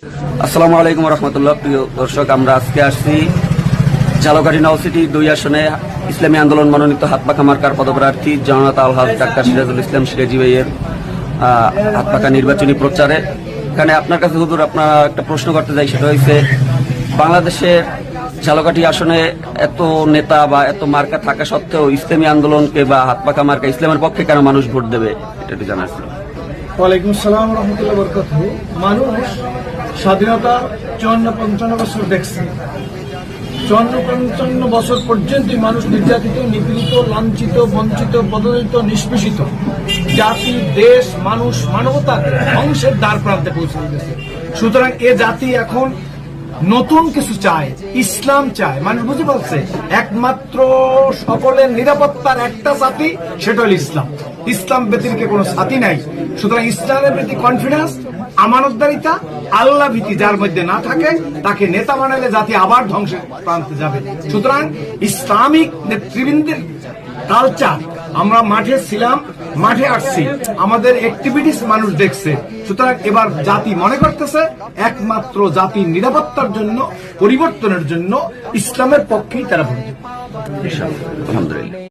আসসালামু আলাইকুম রহমতুল্লাহ। প্রিয় দর্শক, আমরা আজকে আসছি ঝালকাঠি নওসিটি 2 আসনে ইসলামী আন্দোলন মনোনীত হাতপাখা মার্কার পদপ্রার্থী জননেতা আলহাজ ডাক্তার সিরাজুল ইসলাম সিরাজি ভাইয়ের হাতপাখা নির্বাচনী প্রচারে। এখানে আপনার কাছে হুজুর আপনার একটা প্রশ্ন করতে চাই, সেটা হচ্ছে বাংলাদেশের ঝালকাঠি আসনে এত নেতা বা এত মার্কা থাকা সত্ত্বেও ইসলামী আন্দোলনকে বা হাতপাখা মার্কা ইসলামের পক্ষে কেন মানুষ ভোট দেবে, এটা একটু জানার ছিল। ওয়ালাইকুম আসসালাম রহমতুল্লাহ বরকাতুহু। মানুষ স্বাধীনতা 54-55 বছর দেখছে। 54-55 বছর পর্যন্ত মানুষ নির্যাতিত, নিপীড়িত, লাঞ্ছিত, বঞ্চিত, পদদলিত, নিষ্পেষিত। জাতি, দেশ, মানুষ, মানবতা ধ্বংসের দ্বার প্রান্তে পৌঁছে গেছে। সুতরাং এ জাতি এখন নতুন কিছু চায়, ইসলাম চায়। মানুষ বুঝতে পারছে একমাত্র সকলের নিরাপত্তার একটা জাতি, সেটা হল ইসলাম। ইসলাম ব্যতিরেকে কোনো সাথী নাই। সুতরাং ইসলামের প্রতি কনফিডেন্স, আমানতদারিতা, আল্লাহ ভীতি যার মধ্যে না থাকে, তাকে নেতা বানালে জাতি আবার ধ্বংসের প্রান্তে যাবে। সুতরাং ইসলামিক নেতৃবৃন্দের কালচার, আমরা মাঠে ছিলাম, মাঠে আসছি, আমাদের অ্যাক্টিভিটিস মানুষ দেখছে। সুতরাং এবার জাতি মনে করতেছে একমাত্র জাতির নিরাপত্তার জন্য, পরিবর্তনের জন্য ইসলামের পক্ষেই তারা ভোট দেবে। আলহামদুলিল্লাহ।